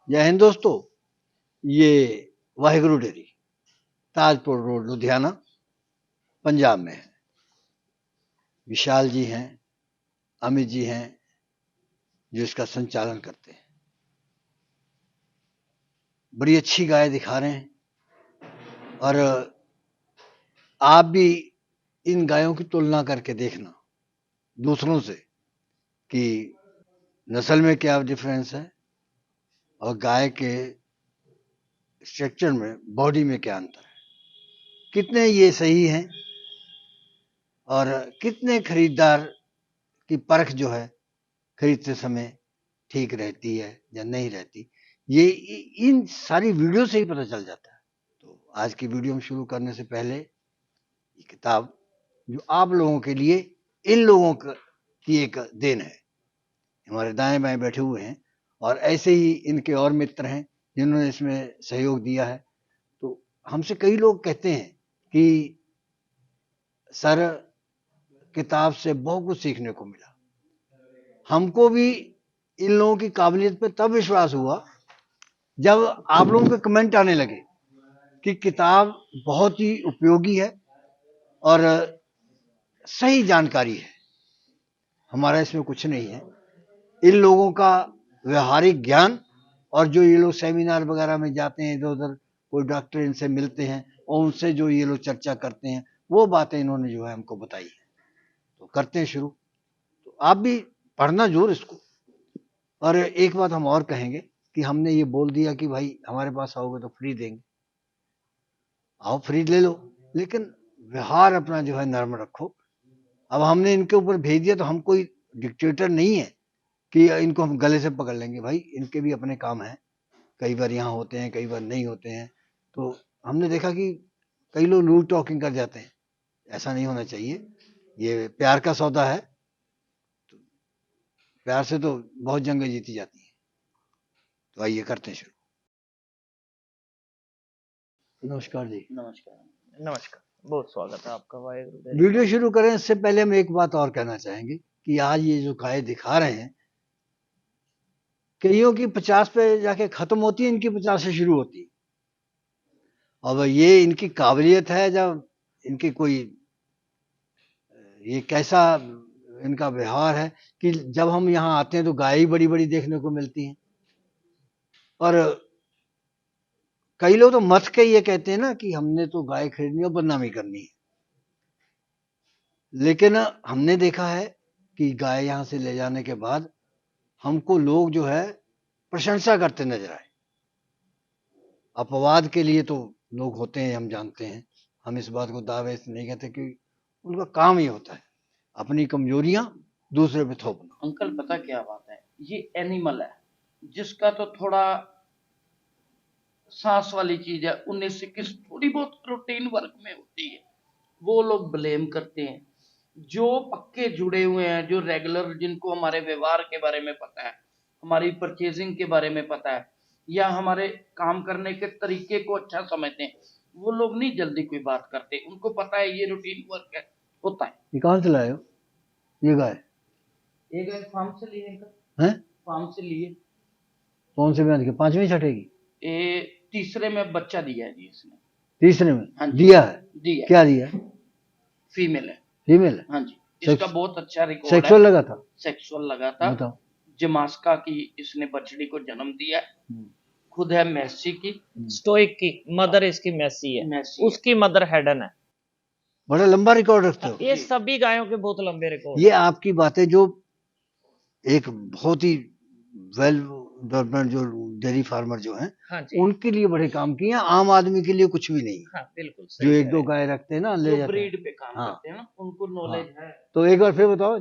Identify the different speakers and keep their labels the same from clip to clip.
Speaker 1: जय हिंद दोस्तों। ये वाहिगुरु डेयरी ताजपुर रोड लुधियाना पंजाब में है। विशाल जी हैं, अमित जी हैं जो इसका संचालन करते हैं। बड़ी अच्छी गाय दिखा रहे हैं और आप भी इन गायों की तुलना करके देखना दूसरों से कि नस्ल में क्या डिफरेंस है और गाय के स्ट्रक्चर में, बॉडी में क्या अंतर है, कितने ये सही हैं और कितने खरीदार की परख जो है खरीदते समय ठीक रहती है या नहीं रहती। ये इन सारी वीडियो से ही पता चल जाता है। तो आज की वीडियो में शुरू करने से पहले ये किताब जो आप लोगों के लिए, इन लोगों की एक देन है। हमारे दाएं बाएं बैठे हुए हैं और ऐसे ही इनके और मित्र हैं जिन्होंने इसमें सहयोग दिया है। तो हमसे कई लोग कहते हैं कि सर, किताब से बहुत कुछ सीखने को मिला। हमको भी इन लोगों की काबिलियत पे तब विश्वास हुआ जब आप लोगों के कमेंट आने लगे कि किताब बहुत ही उपयोगी है और सही जानकारी है। हमारा इसमें कुछ नहीं है, इन लोगों का व्यवहारिक ज्ञान और जो ये लोग सेमिनार वगैरह में जाते हैं, इधर उधर कोई डॉक्टर इनसे मिलते हैं और उनसे जो ये लोग चर्चा करते हैं, वो बातें इन्होंने जो है हमको बताई है। तो करते हैं शुरू। तो आप भी पढ़ना जरूर इसको। और एक बात हम और कहेंगे कि हमने ये बोल दिया कि भाई हमारे पास आओगे तो फ्री देंगे, आओ फ्री ले लो, लेकिन व्यवहार अपना जो है नर्म रखो। अब हमने इनके ऊपर भेज दिया तो हम कोई डिक्टेटर नहीं है कि इनको हम गले से पकड़ लेंगे। भाई इनके भी अपने काम हैं, कई बार यहाँ होते हैं, कई बार नहीं होते हैं। तो हमने देखा कि कई लोग लूट टॉकिंग कर जाते हैं, ऐसा नहीं होना चाहिए। ये प्यार का सौदा है, तो प्यार से तो बहुत जंगें जीती जाती हैं। तो आइए करते हैं शुरू। नमस्कार जी।
Speaker 2: नमस्कार नमस्कार, बहुत स्वागत है आपका वाहिगुरु।
Speaker 1: वीडियो शुरू करें इससे पहले हम एक बात और कहना चाहेंगे कि आज ये जो गाय दिखा रहे हैं, कईयों की 50 पे जाके खत्म होती है, इनकी 50 से शुरू होती है। अब ये इनकी काबिलियत है, जब इनकी कोई ये कैसा इनका व्यवहार है कि जब हम यहाँ आते हैं तो गाय ही बड़ी बड़ी देखने को मिलती हैं। और कई लोग तो मत के ये कहते हैं ना कि हमने तो गाय खरीदनी और बदनामी करनी है, लेकिन हमने देखा है कि गाय यहाँ से ले जाने के बाद हमको लोग जो है प्रशंसा करते नजर आए। अपवाद के लिए तो लोग होते हैं, हम जानते हैं। हम इस बात को दावे से नहीं कहते कि उनका काम ही होता है अपनी कमजोरियां दूसरे पे थोपना।
Speaker 2: अंकल पता क्या बात है, ये एनिमल है जिसका तो थोड़ा सांस वाली चीज है, 19-21 थोड़ी बहुत रूटीन वर्क में होती है, वो लोग ब्लेम करते हैं। जो पक्के जुड़े हुए हैं, जो रेगुलर, जिनको हमारे व्यवहार के बारे में पता है, हमारी परचेजिंग के बारे में पता है, या हमारे काम करने के तरीके को अच्छा समझते हैं, वो लोग नहीं जल्दी कोई बात करते। उनको पता है ये रूटीन वर्क है, होता है।
Speaker 1: ये कहाँ से लाए हो ये गाय?
Speaker 2: ये गाय फार्म से लिए
Speaker 1: हैं?
Speaker 2: फार्म से लिए।
Speaker 1: कौन से ब्याज के? 5वीं छठेगी?
Speaker 2: ये तीसरे में बच्चा दिया है जी इसने।
Speaker 1: तीसरे में?
Speaker 2: हाँ जी,
Speaker 1: दिया है।
Speaker 2: दिया।
Speaker 1: क्या दिया?
Speaker 2: फीमेल है।
Speaker 1: फीमेल है।
Speaker 2: हाँ जी, इसका बहुत अच्छा रिकॉर्ड है।
Speaker 1: सेक्सुअल लगा था?
Speaker 2: सेक्सुअल लगा था।
Speaker 1: बताओ।
Speaker 2: जमास्का की इसने बछड़ी को जन्म दिया है। खुद है मैसी की,
Speaker 3: स्टोइक की मदर इसकी मैसी है,
Speaker 2: मैसी
Speaker 3: उसकी मदर हेडन है।
Speaker 1: बड़ा लंबा रिकॉर्ड रखते हो।
Speaker 3: ये सभी गायों के बहुत लंबे रिकॉर्ड।
Speaker 1: ये आपकी बातें जो एक बहुत ही वेल डेवलपमेंट जो डेयरी फार्मर जो हैं,
Speaker 3: हाँ जी,
Speaker 1: उनके लिए बड़े काम किए हैं, आम आदमी के लिए कुछ भी नहीं।
Speaker 3: हाँ बिल्कुल
Speaker 1: जो
Speaker 3: सही
Speaker 1: एक दो गाय रखते हैं ना, ले
Speaker 2: जो
Speaker 1: जाते हैं।
Speaker 2: ब्रीड पे काम
Speaker 1: हाँ
Speaker 2: करते हैं ना, उनको नॉलेज है।
Speaker 1: तो एक बार फिर बताओ।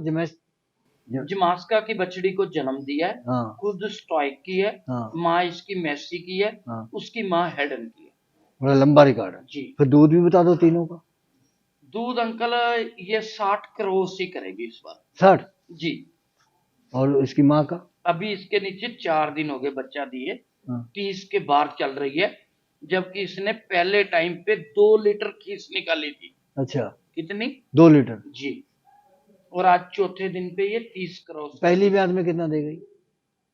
Speaker 2: जमास्का की बछड़ी को जन्म दिया है।
Speaker 1: हाँ
Speaker 2: खुद स्टोइक की है।
Speaker 1: हाँ
Speaker 2: माँ इसकी मैसी की है।
Speaker 1: हाँ,
Speaker 2: उसकी माँ हेडन की है।
Speaker 1: बड़ा लंबा रिकॉर्ड है
Speaker 2: जी।
Speaker 1: फिर दूध भी बता दो तीनों का।
Speaker 2: दूध अंकल ये 60 क्रॉस ही करेगी इस बार।
Speaker 1: 60?
Speaker 2: जी।
Speaker 1: और इसकी माँ का?
Speaker 2: अभी इसके नीचे 4 दिन हो गए बच्चा दिए।
Speaker 1: हाँ।
Speaker 2: 30 के बाहर चल रही है, जबकि इसने पहले टाइम पे 2 लीटर खीस निकाली थी।
Speaker 1: अच्छा,
Speaker 2: कितनी?
Speaker 1: 2 लीटर।
Speaker 2: जी। और आज चौथे दिन पे ये 30 क्रॉस।
Speaker 1: पहली ब्याज में कितना दे गई?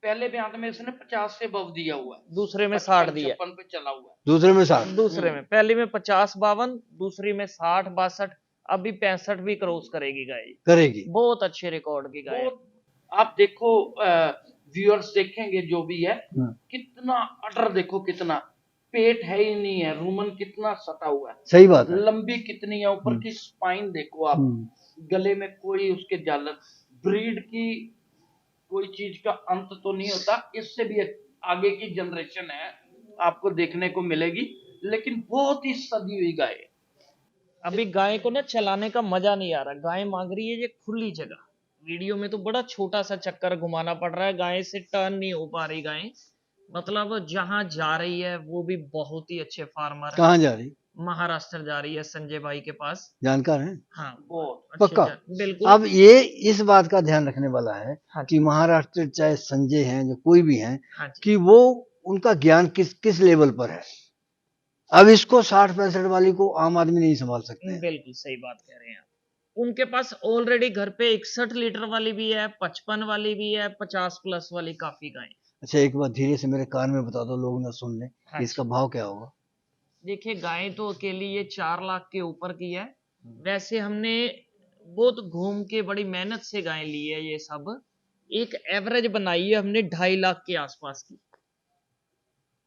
Speaker 2: पहले बयान में इसने 50 से बव दिया हुआ है,
Speaker 3: दूसरे में 60 दिया,
Speaker 2: 55 पे चला हुआ है।
Speaker 1: दूसरे में 60।
Speaker 3: दूसरे में, पहली में 50-52, दूसरी में 60-62, अभी 65 भी क्रॉस करेगी गाय,
Speaker 1: करेगी।
Speaker 3: बहुत अच्छे रिकॉर्ड की गाय।
Speaker 2: बहुत, आप देखो व्यूअर्स देखेंगे जो भी है, कितना अडर देखो, कितना पेट है ही नहीं है, रूमन कितना सटा हुआ है,
Speaker 1: सही बात है।
Speaker 2: लंबी कितनी है, ऊपर की स्पाइन देखो आप, गले में कोई उसके झालर, ब्रीड की कोई चीज का अंत तो नहीं होता, इससे भी आगे की जनरेशन है आपको देखने को मिलेगी, लेकिन बहुत ही सदी हुई गाय है।
Speaker 3: अभी गाय को ना चलाने का मजा नहीं आ रहा, गाय मांग रही है ये खुली जगह। वीडियो में तो बड़ा छोटा सा चक्कर घुमाना पड़ रहा है, गाय से टर्न नहीं हो पा रही गाय, मतलब जहां जा रही है वो भी बहुत ही अच्छे फार्मर,
Speaker 1: कहाँ जा रही?
Speaker 3: महाराष्ट्र जा रही है, संजय भाई के पास।
Speaker 1: जानकार है?
Speaker 3: हाँ
Speaker 2: बहुत
Speaker 3: अच्छे
Speaker 1: पक्का।
Speaker 3: बिल्कुल।
Speaker 1: अब ये इस बात का ध्यान रखने वाला है
Speaker 3: हाँ
Speaker 1: कि महाराष्ट्र चाहे संजय हैं जो कोई भी हैं,
Speaker 3: हाँ जी,
Speaker 1: कि वो उनका ज्ञान किस किस लेवल पर है। अब इसको 60-65 वाली को आम आदमी नहीं संभाल सकते हैं।
Speaker 3: बिल्कुल सही बात कह रहे हैं आप। उनके पास ऑलरेडी घर पे 61 लीटर वाली भी है, 55 वाली भी है, 50 प्लस वाली काफी गाय।
Speaker 1: अच्छा, एक बार धीरे से मेरे कान में बता दो, लोग ना सुन लें।
Speaker 3: हाँ
Speaker 1: इसका भाव क्या होगा?
Speaker 3: देखिए गाय तो अकेली ये 4 लाख के ऊपर की है। वैसे हमने बहुत घूम के बड़ी मेहनत से गाय ली है, ये सब एक एवरेज बनाई है हमने 2.5 लाख के आसपास की,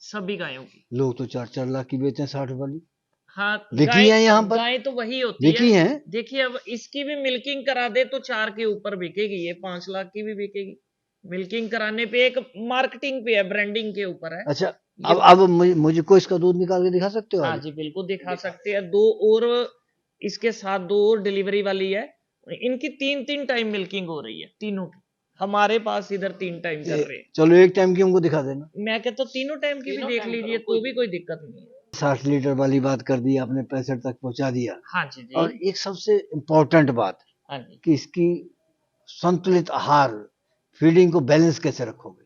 Speaker 3: सभी गायों की।
Speaker 1: लोग तो 4-4 लाख की बेचते हैं 60 वाली।
Speaker 3: हाँ
Speaker 1: विकी है यहाँ पर,
Speaker 3: गाय तो वही होती
Speaker 1: विकी
Speaker 3: है।
Speaker 1: है।
Speaker 3: देखिए अब इसकी भी मिल्किंग करा दे तो 4 के ऊपर बिकेगी, ये 5 लाख की भी बिकेगी। मिल्किंग कराने पे एक मार्केटिंग पे है, ब्रांडिंग के ऊपर है।
Speaker 1: अच्छा, अब मुझको इसका दूध निकाल के दिखा सकते हो?
Speaker 3: हाँ जी बिल्कुल दिखा सकते हैं। दो और इसके साथ 2 और डिलीवरी वाली है, इनकी 3-3 टाइम मिल्किंग हो रही है तीनों की। हमारे पास इधर 3 टाइम कर रहे हैं।
Speaker 1: चलो एक टाइम की हमको दिखा देना।
Speaker 3: मैं कहता हूँ तीनों टाइम की भी देख लीजिए तो भी कोई दिक्कत नहीं है।
Speaker 1: 60 लीटर वाली बात कर दी आपने, 65 तक पहुंचा दिया।
Speaker 3: हाँ जी जी।
Speaker 1: और एक सबसे इम्पोर्टेंट बात
Speaker 3: हाँ जी
Speaker 1: कि इसकी संतुलित आहार, फीडिंग को बैलेंस कैसे रखोगे?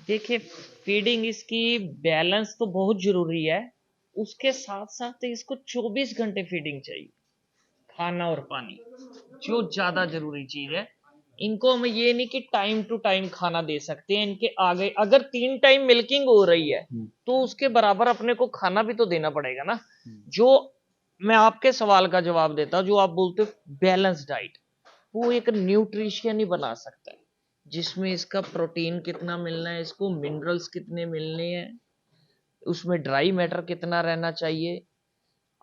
Speaker 3: देखिए फीडिंग इसकी बैलेंस तो बहुत जरूरी है, उसके साथ साथ इसको 24 घंटे फीडिंग चाहिए, खाना और पानी जो ज्यादा जरूरी चीज है। इनको हम ये नहीं कि टाइम टू टाइम खाना दे सकते हैं, इनके आगे अगर 3 टाइम मिल्किंग हो रही है तो उसके बराबर अपने को खाना भी तो देना पड़ेगा ना। जो मैं आपके सवाल का जवाब देता हूं, जो आप बोलते हो बैलेंस डाइट, वो एक न्यूट्रिशियन ही बना सकता है, जिसमें इसका प्रोटीन कितना मिलना है, इसको मिनरल्स कितने मिलने हैं, उसमें ड्राई मैटर कितना रहना चाहिए।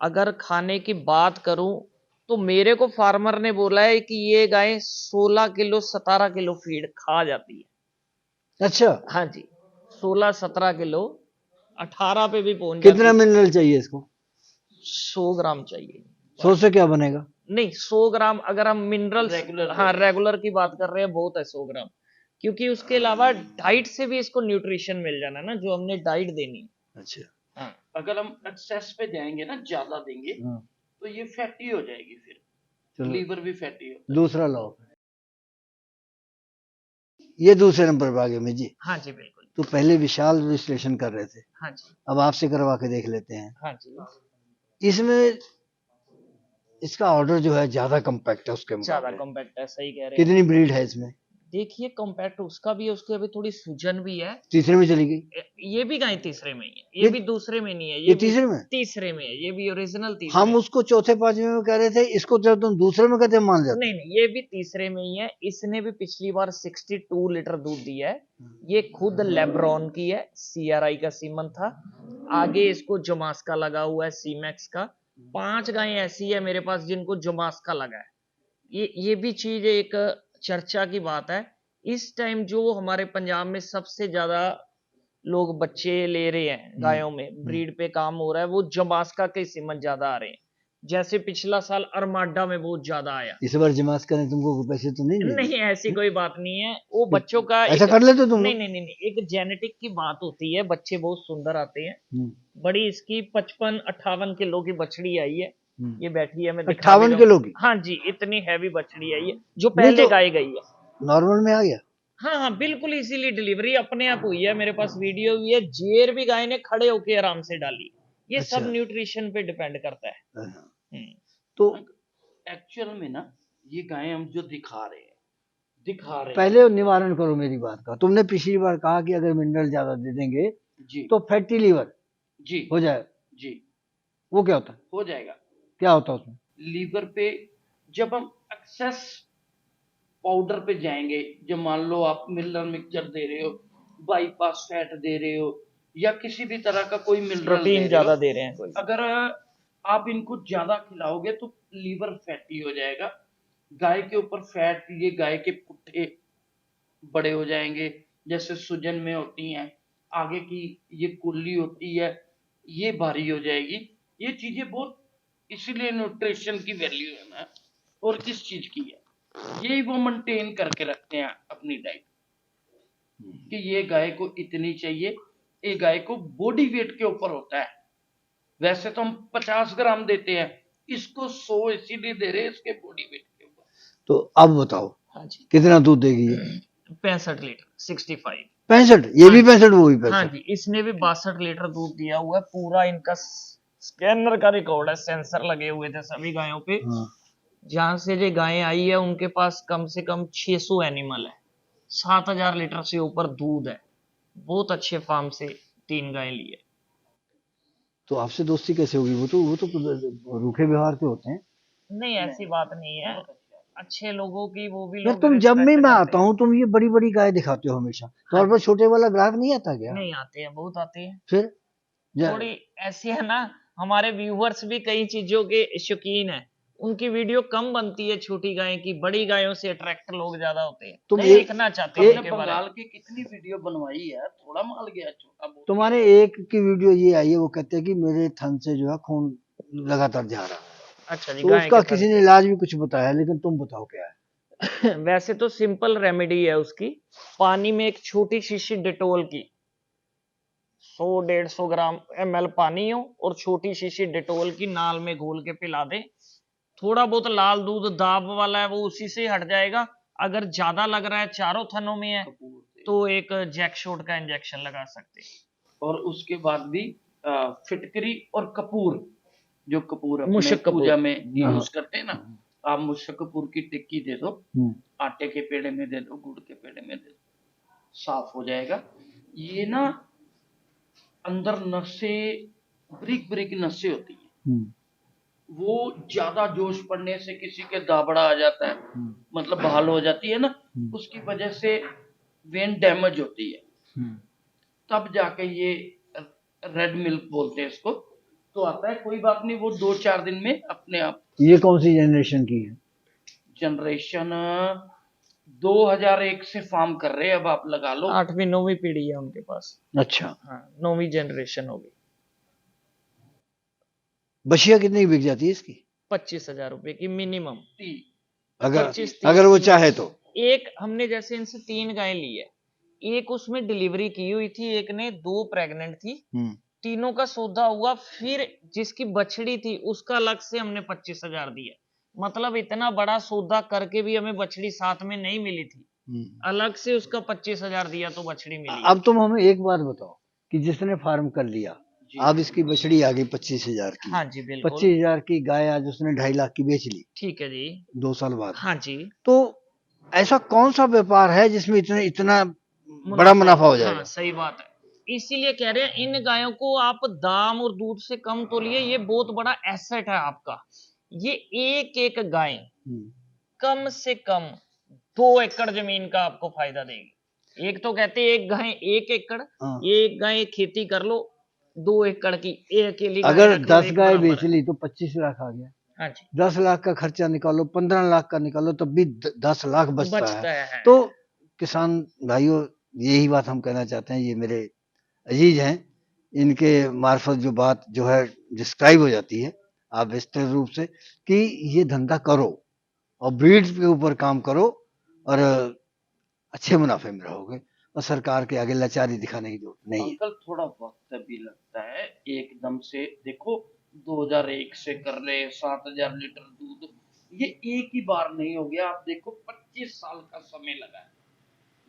Speaker 3: अगर खाने की बात करूं तो मेरे को फार्मर ने बोला है कि ये गाय 16 किलो 17 किलो फीड खा जाती है।
Speaker 1: अच्छा,
Speaker 3: हाँ जी 16-17 किलो, 18 पे भी पहुंच
Speaker 1: कितना
Speaker 3: जाती है।
Speaker 1: मिनरल चाहिए इसको?
Speaker 3: 100 ग्राम चाहिए।
Speaker 1: 100 से क्या बनेगा?
Speaker 3: नहीं 100 ग्राम अगर हम मिनरल
Speaker 2: रेगुलर
Speaker 3: हाँ रेगुलर की बात कर रहे हैं बहुत है 100 ग्राम, क्योंकि उसके अलावा डाइट से भी इसको न्यूट्रिशन मिल जाना ना, जो हमने डाइट देनी है।
Speaker 1: अच्छा,
Speaker 3: हाँ
Speaker 2: अगर हम एक्सेस पे जाएंगे ना, ज्यादा देंगे तो ये फैटी हो जाएगी, फिर
Speaker 1: चलो
Speaker 2: लीवर भी फैटी होता है।
Speaker 1: दूसरा लो, ये दूसरे नंबर पर आ गए में जी।
Speaker 3: हाँ जी बिल्कुल।
Speaker 1: तो पहले विशाल विश्लेषण कर रहे थे,
Speaker 3: हाँ जी
Speaker 1: अब आपसे करवा के देख लेते हैं।
Speaker 3: हाँ जी
Speaker 1: इसमें इसका ऑर्डर जो है ज्यादा कम्पैक्ट है उसके
Speaker 3: ज्यादा
Speaker 1: मुकाबले।
Speaker 3: कॉम्पैक्ट है, सही कह रहे हैं।
Speaker 1: कितनी ब्रीड है इसमें?
Speaker 3: देखिए कॉम्पैक्ट उसका भी है, उसके अभी थोड़ी सूजन भी है।
Speaker 1: तीसरे में चली गई?
Speaker 3: ये भी गाय तीसरे में ही है, ये भी दूसरे में नहीं है,
Speaker 1: ये
Speaker 3: भी
Speaker 1: तीसरे में?
Speaker 3: तीसरे में है, ये भी ओरिजिनल तीसरे
Speaker 1: हम
Speaker 3: में।
Speaker 1: उसको चौथे पांचवे में कह रहे थे, इसको जब तुम दूसरे में कहते मान जाते।
Speaker 3: नहीं नहीं ये भी तीसरे में ही है। इसने भी पिछली बार 62 लीटर दूध दिया है। ये खुद लेब्रॉन की है, CRI का सीमन था, आगे इसको जमास्का लगा हुआ है, सीमैक्स का। 5 गायें ऐसी है मेरे पास जिनको जमास्का लगा है। ये भी चीज एक चर्चा की बात है। इस टाइम जो हमारे पंजाब में सबसे ज्यादा लोग बच्चे ले रहे हैं गायों में, ब्रीड पे काम हो रहा है, वो जमास्का के सीमन ज्यादा आ रहे हैं। जैसे पिछला साल अरमाडा में बहुत ज्यादा आया।
Speaker 1: इस बार जमात करें, तुमको पैसे तो नहीं देंगे?
Speaker 3: नहीं ऐसी कोई बात नहीं है, वो बच्चों का
Speaker 1: ऐसा कर लेते तुम?
Speaker 3: नहीं नहीं नहीं नहीं, एक जेनेटिक की बात होती है, बच्चे बहुत सुंदर आते हैं। बड़ी इसकी 55-58 किलो की बछड़ी आई है, ये बैठी है, मैं दिखा
Speaker 1: 58 किलो की?
Speaker 3: हाँ जी इतनी हैवी बछड़ी आई है, जो पहले गाय गई है।
Speaker 1: नॉर्मल में आ गया?
Speaker 3: हाँ हाँ बिल्कुल इजीली डिलीवरी अपने आप हुई है, मेरे पास वीडियो भी है, जेर भी गाय ने खड़े होके आराम से डाली। ये
Speaker 1: अच्छा।
Speaker 3: सब न्यूट्रिशन पे डिपेंड करता है।
Speaker 1: तो
Speaker 2: एक्चुअल में ना, ये गायें हम जो दिखा रहे हैं, दिखा रहे हैं।
Speaker 1: पहले निवारण करो मेरी बात का। तुमने पिछली बार कहा कि अगर मिनरल ज्यादा दे देंगे
Speaker 2: जी
Speaker 1: तो फैटी लीवर
Speaker 2: जी
Speaker 1: हो जाए,
Speaker 2: जी
Speaker 1: वो क्या होता है?
Speaker 2: हो जाएगा।
Speaker 1: क्या होता है उसमें?
Speaker 2: लीवर पे जब हम एक्सेस पाउडर पे जाएंगे, जब मान लो आप मिनरल मिक्सचर दे रहे हो, बाईपास फैट दे रहे हो, या किसी भी तरह का कोई मिनरल दे
Speaker 3: प्रोटीन
Speaker 2: रहे
Speaker 3: ज्यादा
Speaker 2: हो,
Speaker 3: दे रहे हैं कोई,
Speaker 2: अगर आप इनको ज्यादा खिलाओगे तो लीवर फैटी हो जाएगा। गाय के ऊपर फैट, ये गाय के पुट्ठे बड़े हो जाएंगे, जैसे सुजन में होती हैं, आगे की ये कुल्ली होती है, ये भारी हो जाएगी। ये चीजें बहुत, इसीलिए न्यूट्रिशन की वैल्यू है ना, और किस चीज की है, यही वो मेंटेन करके रखते हैं अपनी डाइट कि ये गाय को इतनी चाहिए। ये गाय को बॉडी वेट के ऊपर होता है। वैसे तो हम 50 ग्राम देते हैं, इसको 100 इसीलिए दे रहे हैं, इसके बॉडी वेट के ऊपर।
Speaker 1: तो अब बताओ
Speaker 3: हाँ जी,
Speaker 1: कितना दूध देगी ये?
Speaker 3: 65 लीटर, 65।
Speaker 1: 65? ये भी 65, वो भी
Speaker 3: हाँ
Speaker 1: 65?
Speaker 3: जी, इसने भी 62 लीटर दूध दिया हुआ है। पूरा इनका स्कैनर का रिकॉर्ड है, सेंसर लगे हुए थे सभी गायों पे।
Speaker 1: हाँ।
Speaker 3: जहां से ये गायें आई है उनके पास कम से कम 600 एनिमल है, 7000 लीटर से ऊपर दूध है। बहुत अच्छे फार्म से 3 गायें ली है।
Speaker 1: तो आपसे दोस्ती कैसे होगी? वो तो रूखे व्यवहार के होते हैं।
Speaker 3: नहीं, ऐसी बात नहीं है, अच्छे लोगों की वो भी
Speaker 1: यार
Speaker 3: लोग
Speaker 1: तुम जब भी
Speaker 3: रिस्पेक्ट
Speaker 1: मैं
Speaker 3: करते
Speaker 1: आता
Speaker 3: हैं।
Speaker 1: हूँ तुम ये बड़ी बड़ी गाय दिखाते हो हमेशा, तो
Speaker 3: हाँ
Speaker 1: और पर
Speaker 3: जी,
Speaker 1: छोटे वाला ग्राहक नहीं आता क्या?
Speaker 3: नहीं आते हैं, बहुत आते हैं।
Speaker 1: फिर
Speaker 3: थोड़ी ऐसी है ना, हमारे व्यूवर्स भी कई चीजों के शौकीन है, उनकी वीडियो कम बनती है छोटी गाय की, बड़ी गायों से अट्रैक्ट लोग ज्यादा होते हैं,
Speaker 1: तुम
Speaker 3: नहीं
Speaker 1: एक
Speaker 3: देखना चाहते हैं
Speaker 2: हमने
Speaker 3: उनके बारे
Speaker 2: बंगाल
Speaker 3: में।
Speaker 2: की कितनी वीडियो बनवाई है, थोड़ा माल गया छोटा बहुत।
Speaker 1: तुम्हारे एक की वीडियो ये आई है, वो कहते हैं कि मेरे थन से जो है खून लगातार जा रहा है,
Speaker 3: अच्छा जी,
Speaker 1: तो
Speaker 3: गाय
Speaker 1: उसका
Speaker 3: के थन
Speaker 1: किसी ने इलाज भी कुछ बताया, लेकिन तुम बताओ क्या है?
Speaker 3: से। वैसे तो सिंपल रेमेडी है उसकी, पानी में एक छोटी शीशी डिटोल की, 100-150 ग्राम ml पानी हो और छोटी शीशी डिटोल की नाल में घोल के पिला दे। थोड़ा बहुत लाल दूध दाब वाला है वो उसी से हट जाएगा। अगर ज्यादा लग रहा है, चारों थनों में है,
Speaker 2: कपूर से।
Speaker 3: तो एक जैकशॉट का इंजेक्शन लगा सकते हैं।
Speaker 2: और उसके बाद भी फिटकरी और कपूर, जो कपूर अपने
Speaker 3: मुशक कपूर।
Speaker 2: पूजा में
Speaker 1: हाँ।
Speaker 2: यूज करते हैं ना, आप मुशक कपूर की टिक्की दे दो, आटे के पेड़े में दे दो, गुड़ के पेड़े में दे दो, साफ हो जाएगा। ये ना अंदर नसें, ब्रिक ब्रिक नसें होती हैं, वो ज्यादा जोश पड़ने से किसी के दाबड़ा आ जाता है, मतलब बहाल हो जाती है ना, उसकी वजह से वेन डैमेज होती है, तब जाके ये रेड मिल्क बोलते हैं इसको, तो आता है। कोई बात नहीं, वो 2-4 दिन में अपने आप।
Speaker 1: ये कौन सी जनरेशन की है?
Speaker 2: जनरेशन 2001 से फार्म कर रहे हैं, अब आप लगा लो।
Speaker 3: 8वीं 9वीं पीढ़ी है उनके पास।
Speaker 1: अच्छा।
Speaker 3: हाँ, 9वीं जनरेशन होगी।
Speaker 1: बछिया कितने की बिक जाती है इसकी?
Speaker 3: 25,000 रुपए की मिनिमम।
Speaker 1: अगर
Speaker 3: 25-30
Speaker 1: अगर वो चाहे तो?
Speaker 3: एक हमने जैसे इनसे 3 गाय ली है, एक उसमें डिलीवरी की हुई थी, एक ने 2 प्रेग्नेंट थी, तीनों का सौदा हुआ। फिर जिसकी बछड़ी थी उसका अलग से हमने 25,000 दिया। मतलब इतना बड़ा सौदा करके भी हमें बछड़ी साथ में नहीं मिली थी, अलग से उसका 25,000 दिया तो बछड़ी मिली।
Speaker 1: अब तुम हमें एक बात बताओ कि जिसने फार्म कर लिया, अब इसकी बछड़ी आ गई 25,000 की।
Speaker 3: हाँ जी, बिल्कुल।
Speaker 1: 25,000 की गाय आज उसने 2.5 लाख की बेच ली,
Speaker 3: ठीक है जी।
Speaker 1: 2 साल बाद।
Speaker 3: हाँ जी,
Speaker 1: तो ऐसा कौन सा व्यापार है जिसमें इतना इतना बड़ा मुनाफा हो जाएगा?
Speaker 3: हाँ, सही बात है। इसीलिए कह रहे हैं इन गायों को आप दाम और दूध से कम तोलिए, ये बहुत बड़ा एसेट है आपका। ये एक एक गाय कम से कम 2 एकड़ जमीन का आपको फायदा देगी। एक तो कहते हैं एक गाय 1 एकड़, ये एक गाय खेती कर लो 2 एकड़ की, एक अकेली गाय
Speaker 1: अगर
Speaker 3: रख लो,
Speaker 1: 10
Speaker 3: एक
Speaker 1: गाय
Speaker 3: बराबर
Speaker 1: बेच
Speaker 3: है।
Speaker 1: ली तो 25 लाख आ गया।
Speaker 3: हाँ जी,
Speaker 1: 10 लाख का खर्चा निकालो, 15 लाख का निकालो, तब भी 10 लाख बचता है।
Speaker 3: है।
Speaker 1: तो किसान भाइयों, यही बात हम कहना चाहते हैं। ये मेरे अजीज हैं, इनके मार्फत जो बात जो है डिस्क्राइब हो जाती है आप विस्तृत रूप से, कि ये धंधा करो और ब्रीड के ऊपर काम करो और अच्छे मुनाफे में रहोगे, और सरकार के आगे लाचारी दिखाने की जरूरत नहीं है।
Speaker 2: अंकल थोड़ा वक्त भी लगता है, एकदम से देखो 2001 से कर रहे 7,000 लीटर दूध, ये एक ही बार नहीं हो गया। आप देखो 25 साल का समय लगा है,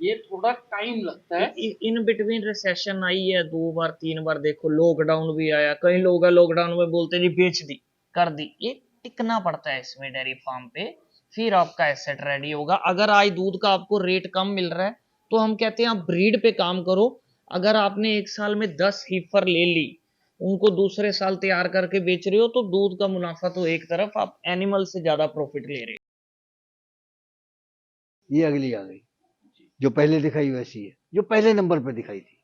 Speaker 2: ये थोड़ा टाइम लगता है।
Speaker 3: इन बिटवीन रिसेशन आई है 2 बार 3 बार, देखो लॉकडाउन भी आया, कई लोग है लॉकडाउन में बोलते जी बेच दी कर दी। ये टिकना पड़ता है इसमें डेयरी फार्म पे, फिर आपका एसेट रेडी होगा। अगर आज दूध का आपको रेट कम मिल रहा है तो हम कहते हैं आप ब्रीड पे काम करो। अगर आपने एक साल में 10 हीफर ले ली, उनको दूसरे साल तैयार करके बेच रहे हो, तो दूध का मुनाफा तो एक तरफ, आप एनिमल से ज्यादा प्रॉफिट ले रहे हो।
Speaker 1: ये अगली आ गई, जो पहले दिखाई वैसी है, जो पहले नंबर पे दिखाई थी।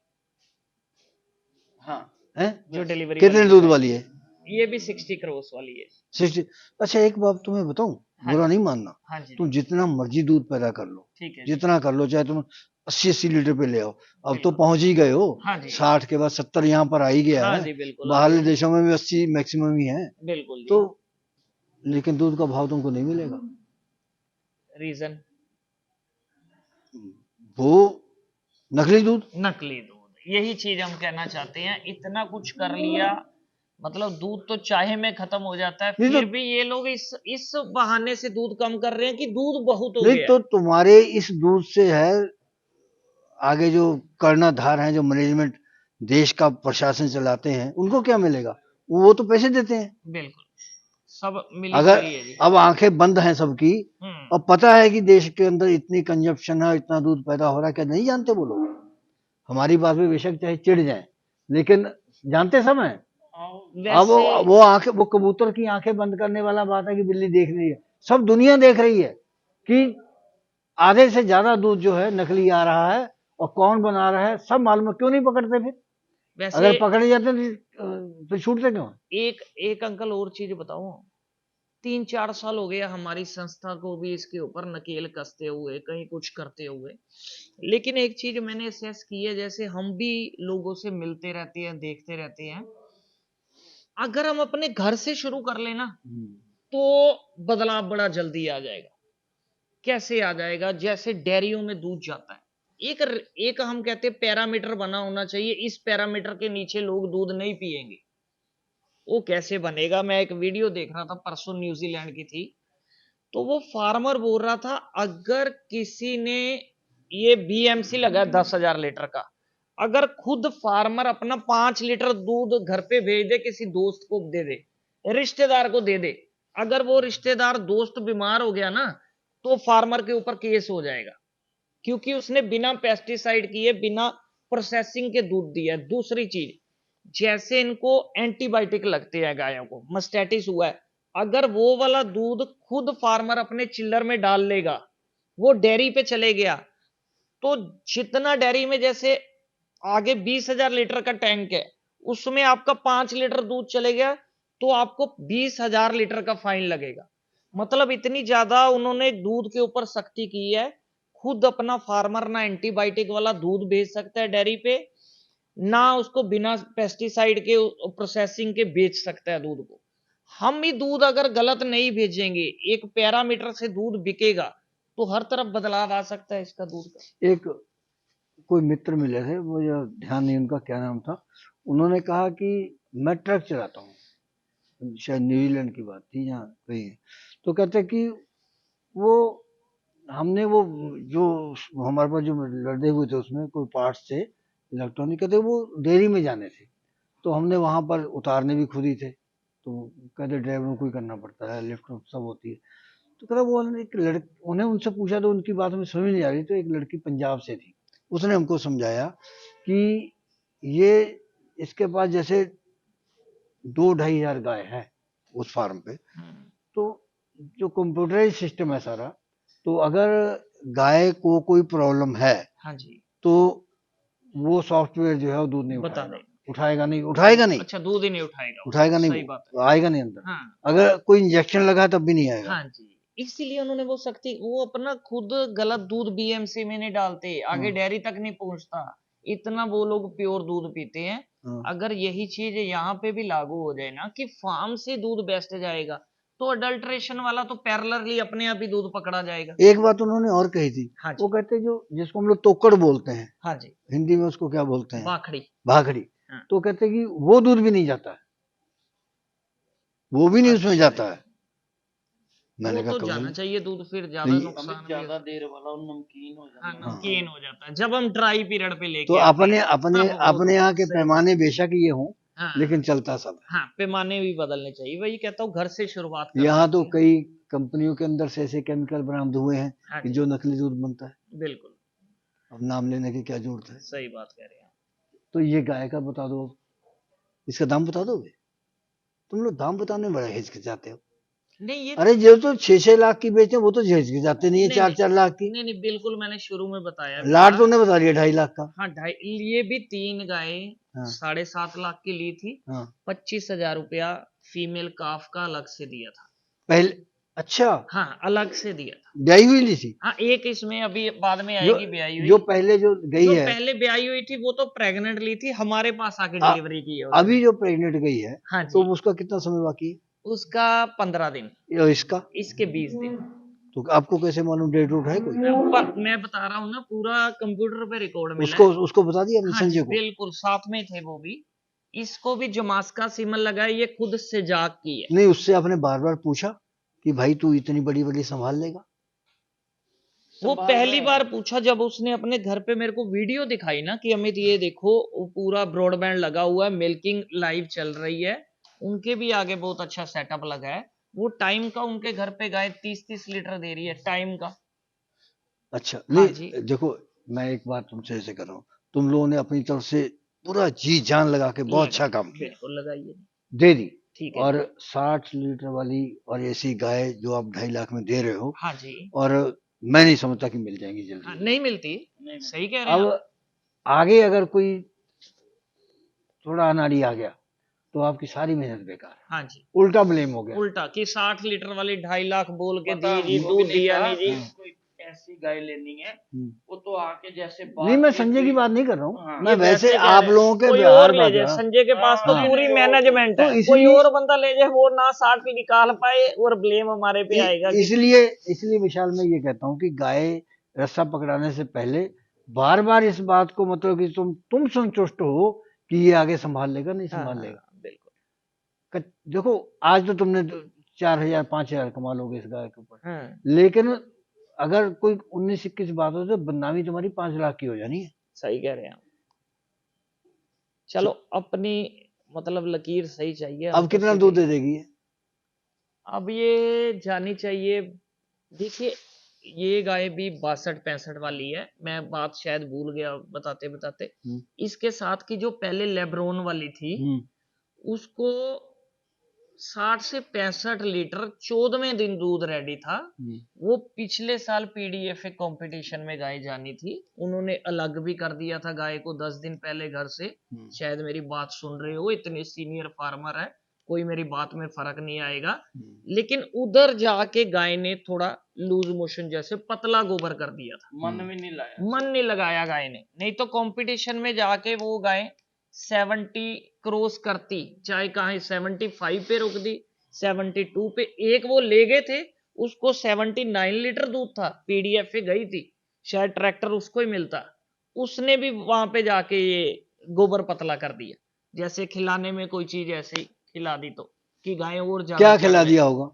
Speaker 2: हाँ,
Speaker 1: हैं?
Speaker 3: जो डिलीवरी
Speaker 1: कितने दूध वाली है?
Speaker 3: ये भी 60 क्रॉस वाली है।
Speaker 1: 60। अच्छा, एक बात तुम्हें बताऊं,
Speaker 3: हाँ
Speaker 1: बुरा
Speaker 3: जी।
Speaker 1: नहीं मानना।
Speaker 3: हाँ जी,
Speaker 1: तुम जितना मर्जी दूध पैदा कर लो,
Speaker 3: ठीक है जी।
Speaker 1: जितना कर लो, चाहे तुम 80 लीटर पे ले आओ, अब तो
Speaker 3: बिल्कुल।
Speaker 1: पहुंच ही गए हो।
Speaker 3: हाँ जी।
Speaker 1: 60 के बाद 70 यहाँ पर आ ही गया
Speaker 3: हाँ
Speaker 1: है।
Speaker 3: जी, बिल्कुल।
Speaker 1: बाहरले देशों में भी 80 मैक्सिमम ही है।
Speaker 3: बिल्कुल जी।
Speaker 1: तो लेकिन दूध का भाव तुमको नहीं मिलेगा।
Speaker 3: रीजन
Speaker 1: वो नकली दूध।
Speaker 3: नकली दूध, यही चीज हम कहना चाहते हैं। इतना कुछ कर लिया, मतलब दूध तो चाहे में खत्म हो जाता है,
Speaker 1: नहीं
Speaker 3: फिर
Speaker 1: तो,
Speaker 3: भी ये लोग इस बहाने से दूध कम कर रहे हैं कि दूध बहुत हो
Speaker 1: नहीं
Speaker 3: गया
Speaker 1: तो
Speaker 3: है।
Speaker 1: तुम्हारे इस दूध से है, आगे जो कर्णधार हैं, जो मैनेजमेंट देश का प्रशासन चलाते हैं, उनको क्या मिलेगा? वो तो पैसे देते हैं।
Speaker 3: बिल्कुल, सब मिली
Speaker 1: अगर
Speaker 3: जुली है जी।
Speaker 1: अब आंखें बंद हैं सबकी, और पता है कि देश के अंदर इतनी कंजप्शन है, इतना दूध पैदा हो रहा है, क्या नहीं जानते वो लोग? हमारी बात में बेशक चाहे चिढ़ जाए, लेकिन जानते सब हैं। अब
Speaker 3: वैसे
Speaker 1: वो आंखें, वो कबूतर की आंखें बंद करने वाला बात है कि बिल्ली देख रही है, सब दुनिया देख रही है कि आधे से ज्यादा दूध जो है नकली आ रहा है, और कौन बना रहा है सब मालूम है। क्यों नहीं पकड़ते फिर?
Speaker 3: वैसे
Speaker 1: अगर पकड़े जाते तो छूटते क्यों?
Speaker 3: एक एक अंकल और चीज बताऊं, 3-4 साल हो गया हमारी संस्था को भी इसके ऊपर नकेल कसते हुए, कहीं कुछ करते हुए। लेकिन एक चीज मैंने असेस की है, जैसे हम भी लोगों से मिलते रहते हैं, देखते रहते हैं, अगर हम अपने घर से शुरू कर लेना तो बदलाव बड़ा जल्दी आ जाएगा। कैसे आ जाएगा? जैसे डेयरियों में दूध जाता है, एक एक हम कहते हैं पैरामीटर बना होना चाहिए, इस पैरामीटर के नीचे लोग दूध नहीं पिएंगे। वो कैसे बनेगा? मैं एक वीडियो देख रहा था परसों, न्यूजीलैंड की थी, तो वो फार्मर बोल रहा था, अगर किसी ने, ये बीएमसी लगा 10,000 लीटर का, अगर खुद फार्मर अपना 5 लीटर दूध घर पे भेज दे, किसी दोस्त को दे दे, रिश्तेदार को दे दे, अगर वो रिश्तेदार दोस्त बीमार हो गया ना, तो फार्मर के ऊपर केस हो जाएगा, क्योंकि उसने बिना पेस्टिसाइड किए, बिना प्रोसेसिंग के दूध दिया है। दूसरी चीज, जैसे इनको एंटीबायोटिक लगते हैं गायों को, मस्टैटिस हुआ है, अगर वो वाला दूध खुद फार्मर अपने चिल्लर में डाल लेगा, वो डेयरी पे चले गया, तो जितना डेयरी में, जैसे आगे 20,000 लीटर का टैंक है, उसमें आपका 5 लीटर दूध चले गया, तो आपको 20,000 लीटर का फाइन लगेगा। मतलब इतनी ज्यादा उन्होंने दूध के ऊपर सख्ती की है। खुद अपना फार्मर ना एंटीबायोटिक वाला दूध भेज सकता है डेयरी पे, ना उसको बिना पेस्टिसाइड के प्रोसेसिंग के बेच सकता है दूध को। हम ही दूध अगर गलत नहीं भेजेंगे, एक पैरामीटर से दूध बिकेगा, तो हर तरफ बदलाव आ सकता है इसका दूध का।
Speaker 1: एक कोई मित्र मिले थे, मुझे ध्यान नहीं उनका क्या नाम था, उन्होंने कहा कि मैं ट्रक चलाता हूँ, शायद न्यूजीलैंड की बात थी, यहाँ कहीं है। तो कहते कि वो, हमने वो जो हमारे पास जो लदे हुए थे, उसमें कोई पार्ट्स थे इलेक्ट्रॉनिक, कहते वो डेयरी में जाने थे, तो हमने वहां पर उतारने भी खुद ही थे। तो कहते ड्राइवरों को ही करना पड़ता है, लिफ्ट सब होती है। तो कहता वो एक लड़की, उन्हें उनसे पूछा तो उनकी बात हमें समझ नहीं आ रही, तो एक लड़की पंजाब से थी, उसने हमको समझाया कि ये, इसके पास जैसे 2-2,500 गाय है उस फार्म पे, तो जो कंप्यूटराइज सिस्टम है सारा, तो अगर गाय को कोई प्रॉब्लम है,
Speaker 3: हाँ जी,
Speaker 1: तो वो सॉफ्टवेयर जो है वो दूध नहीं
Speaker 3: बता
Speaker 1: उठाएगा,
Speaker 3: दें।
Speaker 1: उठाएगा नहीं,
Speaker 3: अच्छा, दूध ही नहीं उठाएगा वो।
Speaker 1: उठाएगा नहीं,
Speaker 3: सही बात है।
Speaker 1: वो आएगा नहीं अंदर।
Speaker 3: हाँ
Speaker 1: अगर कोई इंजेक्शन लगा तब भी नहीं आएगा।
Speaker 3: हाँ जी, इसीलिए उन्होंने वो सख्ती, वो अपना खुद गलत दूध बीएमसी में नहीं डालते, आगे डेयरी तक नहीं पहुंचता, इतना वो लोग प्योर दूध पीते हैं। अगर यही चीज यहाँ पे भी लागू हो जाए ना, कि फार्म से दूध बेस्ट जाएगा, तो अडल्ट्रेशन वाला तो पैरेलली अपने आप ही दूध पकड़ा जाएगा।
Speaker 1: एक बात उन्होंने और कही थी,
Speaker 3: हाँ जी,
Speaker 1: वो कहते जो, जिसको हम लोग तोकड़ बोलते हैं,
Speaker 3: हाँ जी,
Speaker 1: हिंदी में उसको क्या बोलते हैं?
Speaker 3: बाखड़ी।
Speaker 1: भाखड़ी।
Speaker 3: हाँ।
Speaker 1: तो कहते कि वो दूध भी नहीं जाता है, वो भी नहीं उसमें
Speaker 3: अच्छा
Speaker 1: जाता
Speaker 3: जी।
Speaker 1: है। मैंने
Speaker 3: वो
Speaker 1: कहा
Speaker 3: तो
Speaker 1: कमाल
Speaker 3: जाना
Speaker 1: है।
Speaker 3: चाहिए दूध, फिर ज्यादा
Speaker 1: नहीं,
Speaker 3: नुकसान भी
Speaker 2: ज्यादा
Speaker 3: होता
Speaker 2: देर वाला और नमकीन हो
Speaker 3: है। हाँ,
Speaker 2: जाता है।
Speaker 3: नमकीन हो जाता है जब हम ड्राई पीरियड पे
Speaker 1: तो
Speaker 3: लेके आते
Speaker 1: अपने
Speaker 3: हैं।
Speaker 1: अपने
Speaker 3: हाँ, वो
Speaker 1: अपने यहाँ के
Speaker 3: सही बात
Speaker 1: पैमाने
Speaker 3: है।
Speaker 1: बेशक ये हों,
Speaker 3: हाँ
Speaker 1: लेकिन चलता सब है।
Speaker 3: हाँ, पैमाने भी बदलने चाहिए, वही कहता हूँ घर से शुरुआत करनी
Speaker 1: यहाँ तो
Speaker 3: चाहिए।
Speaker 1: कई कंपनियों के अंदर से ऐसे केमिकल बरामद हुए हैं
Speaker 3: हाँ
Speaker 1: कि
Speaker 3: जी,
Speaker 1: जो नकली दूध बनता है।
Speaker 3: बिल्कुल
Speaker 1: अब नाम लेने की क्या जरूरत है।
Speaker 3: सही बात कह रहे हैं आप।
Speaker 1: तो ये गाय का बता दो, इसका दाम बता दोगे? तुम लोग दाम बताने में बड़ा हिचकिचाते हो।
Speaker 3: नहीं ये
Speaker 1: अरे जो तो 6-6 लाख की बेचे वो तो हिचकिचाते नहीं है,
Speaker 3: नहीं
Speaker 1: 4-4 लाख की।
Speaker 3: नहीं नहीं, बिल्कुल मैंने शुरू में बताया भी
Speaker 1: लाट
Speaker 3: था।
Speaker 1: तूने बता दिया 2.5 लाख का।
Speaker 3: हाँ, ढाई, ये भी 3 गाय
Speaker 1: हाँ
Speaker 3: 7.5 लाख की ली थी।
Speaker 1: हाँ
Speaker 3: 25,000 रुपया फीमेल काफ का अलग से दिया था।
Speaker 1: पहले, अच्छा
Speaker 3: हाँ, अलग से दिया था।
Speaker 1: ब्याई हुई ली थी?
Speaker 3: हाँ, एक इसमें अभी बाद में
Speaker 1: जो
Speaker 3: आएगी ब्याई हुई।
Speaker 1: जो पहले जो गई
Speaker 3: जो
Speaker 1: है,
Speaker 3: पहले ब्याई हुई थी वो तो प्रेग्नेंट ली थी, हमारे पास आके
Speaker 1: आ-
Speaker 3: डिलीवरी की है उसने।
Speaker 1: अभी जो प्रेग्नेंट गई है
Speaker 3: हाँ
Speaker 1: तो
Speaker 3: जी,
Speaker 1: उसका कितना समय बाकी है?
Speaker 3: उसका 15 दिन,
Speaker 1: या इसका?
Speaker 3: इसके 20 दिन।
Speaker 1: तो आपको कैसे मालूम, डेट रूट है कोई?
Speaker 3: मैं बता रहा हूँ ना, पूरा कंप्यूटर पे रिकॉर्ड मिला
Speaker 1: उसको
Speaker 3: है।
Speaker 1: उसको बता दिया अपने
Speaker 3: हाँ जी,
Speaker 1: संजय को?
Speaker 3: बिल्कुल साथ में थे वो भी। इसको भी जमास्का सीमन लगा है, ये खुद से जाग की है।
Speaker 1: नहीं, उससे आपने बार बार पूछा कि भाई तू इतनी बड़ी बड़ी संभाल लेगा?
Speaker 3: वो
Speaker 2: संभाल
Speaker 3: पहली
Speaker 2: रहे हैं।
Speaker 3: बार पूछा जब उसने अपने घर पे मेरे को वीडियो दिखाई ना कि अमित ये देखो, वो पूरा ब्रॉडबैंड लगा हुआ है, मिल्किंग लाइव चल रही है, उनके भी आगे बहुत अच्छा सेटअप लगा है। वो टाइम का उनके घर पे गाय 30-30 लीटर दे रही है टाइम का।
Speaker 1: अच्छा
Speaker 3: हाँ
Speaker 1: नहीं,
Speaker 3: जी,
Speaker 1: देखो मैं एक बात तुमसे ऐसे कर रहा हूँ, तुम लोगों ने अपनी तरफ से पूरा जी जान लगा के बहुत अच्छा काम किया,
Speaker 3: बिल्कुल लगाइए।
Speaker 1: दे दी।
Speaker 3: ठीक है
Speaker 1: और
Speaker 3: जी।
Speaker 1: 60 लीटर वाली और ऐसी गाय जो आप 2.5 लाख में दे रहे हो,
Speaker 3: हाँ जी,
Speaker 1: और मैं नहीं समझता कि मिल जाएंगी जल्दी
Speaker 3: हाँ,
Speaker 1: जल्दी।
Speaker 3: नहीं मिलती,
Speaker 2: नहीं
Speaker 3: सही कह रहे हैं आप।
Speaker 1: अब आगे अगर कोई थोड़ा अनाड़ी आ गया तो आपकी सारी मेहनत बेकार है,
Speaker 3: हाँ जी,
Speaker 1: उल्टा ब्लेम हो गया।
Speaker 3: उल्टा कि 60 लीटर वाली 2.5 लाख बोल के
Speaker 2: पता
Speaker 3: दी जी,
Speaker 2: हमको भी
Speaker 3: दूध
Speaker 2: नहीं
Speaker 3: दिया
Speaker 2: था
Speaker 3: नहीं जी।
Speaker 2: कि कोई ऐसी गाय लेनी है। वो तो आके जैसे
Speaker 1: नहीं, मैं
Speaker 2: बातचीत
Speaker 1: संजय की
Speaker 2: हुई।
Speaker 1: बात नहीं कर रहा हूँ,
Speaker 2: हाँ,
Speaker 1: मैं
Speaker 3: ये
Speaker 1: वैसे
Speaker 3: कह
Speaker 1: आप
Speaker 3: रहे हैं,
Speaker 1: लोगों के
Speaker 3: कोई
Speaker 1: व्यवहार
Speaker 3: और ले
Speaker 1: बात
Speaker 3: जाए,
Speaker 1: रहा।
Speaker 3: संजय के पास तो
Speaker 1: हाँ।
Speaker 3: पूरी मैनेजमेंट
Speaker 1: तो
Speaker 3: है, कोई
Speaker 1: इसलिए
Speaker 3: और बंदा ले जाए वो ना 60 निकाल पाए और ब्लेम हमारे पे आएगा कि
Speaker 1: इसलिए इसलिए विशाल मैं ये कहता हूँ कि गाय रस्सा पकड़ाने से पहले बार बार इस बात को, मतलब कि तुम संतुष्ट हो कि ये आगे संभाल लेगा नहीं
Speaker 3: हाँ
Speaker 1: संभाल लेगा।
Speaker 3: बिल्कुल।
Speaker 1: देखो आज तो तुमने 4,000-5,000 कमा लोगे इस गाय के ऊपर,
Speaker 3: हाँ,
Speaker 1: लेकिन अगर कोई 19-21 बात हो तो बदनामी तुम्हारी 5 लाख की हो जानी है।
Speaker 3: सही कह रहे हैं आप। चलो अपनी मतलब लकीर सही चाहिए
Speaker 1: अब
Speaker 3: हमको
Speaker 1: कितना दूध
Speaker 3: सीधी।
Speaker 1: दे देगी ये?
Speaker 3: अब ये जानी चाहिए, देखिए ये गाय भी 62-65 वाली है, मैं बात शायद भूल गया बताते बताते। इसके साथ की जो पहले लेब्रोन वाली थी उसको 60 से 65 लीटर 14वें दिन दूध रेडी था। वो पिछले साल पीडीएफए कंपटीशन में गाय जानी थी, उन्होंने अलग भी कर दिया था गाय को 10 दिन पहले घर से। शायद मेरी बात सुन रहे हो, इतने सीनियर फार्मर है, कोई मेरी बात में फर्क नहीं आएगा। लेकिन उधर जाके गाय ने थोड़ा लूज मोशन जैसे पतला गोबर कर दिया था,
Speaker 2: मन भी नहीं लाया।
Speaker 3: मन नहीं लगाया गाय ने, नहीं तो कंपटीशन में जाके वो गाय 70 क्रॉस करती, चाहे कहा 75 पे रोक दी, 72 पे। एक वो ले गए थे, उसको 79 लीटर दूध था, पीडीएफ पे गई थी, शायद ट्रैक्टर उसको ही मिलता, उसने भी वहां पे जाके ये गोबर पतला कर दिया, जैसे खिलाने में कोई चीज ऐसी खिला दी तो कि गाय और ज्यादा
Speaker 1: क्या
Speaker 3: चढ़
Speaker 1: खिला
Speaker 3: जाए।
Speaker 1: दिया होगा?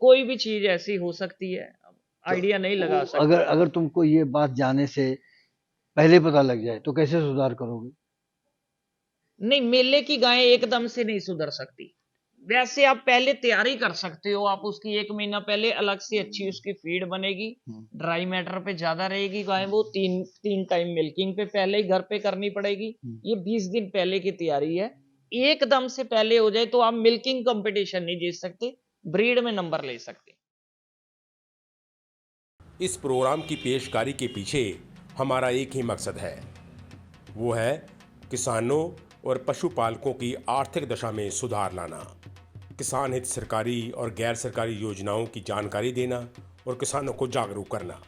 Speaker 3: कोई भी चीज ऐसी हो सकती है, आइडिया नहीं लगा सकता।
Speaker 1: अगर अगर तुमको ये बात जाने से पहले पता लग जाए तो कैसे सुधार करोगे?
Speaker 3: नहीं, मेले की गाय एकदम से नहीं सुधर सकती, वैसे आप पहले तैयारी कर सकते हो, आप उसकी 1 महीना पहले अलग से अच्छी उसकी फीड बनेगी, ड्राई मैटर पे ज्यादा रहेगी गाय, वो तीन टाइम मिल्किंग पे पहले ही घर पे करनी पड़ेगी। ये 20 दिन पहले की तैयारी है, एकदम से पहले हो जाए तो आप मिल्किंग कंपटीशन नहीं जीत सकते, ब्रीड में नंबर ले सकते।
Speaker 4: इस प्रोग्राम की पेशकारी के पीछे हमारा एक ही मकसद है, वो है किसानों और पशुपालकों की आर्थिक दशा में सुधार लाना, किसान हित सरकारी और गैर सरकारी योजनाओं की जानकारी देना और किसानों को जागरूक करना।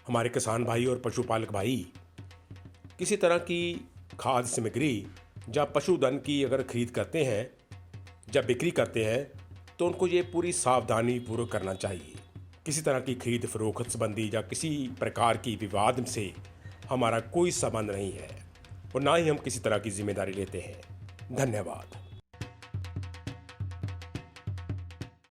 Speaker 4: हमारे किसान भाई और पशुपालक भाई किसी तरह की खाद्य सामग्री या पशुधन की अगर खरीद करते हैं या बिक्री करते हैं तो उनको ये पूरी सावधानी पूर्वक करना चाहिए। किसी तरह की खरीद फरोख्त संबंधी या किसी प्रकार की विवाद से हमारा कोई संबंध नहीं है और ना ही हम किसी तरह की जिम्मेदारी लेते हैं। धन्यवाद।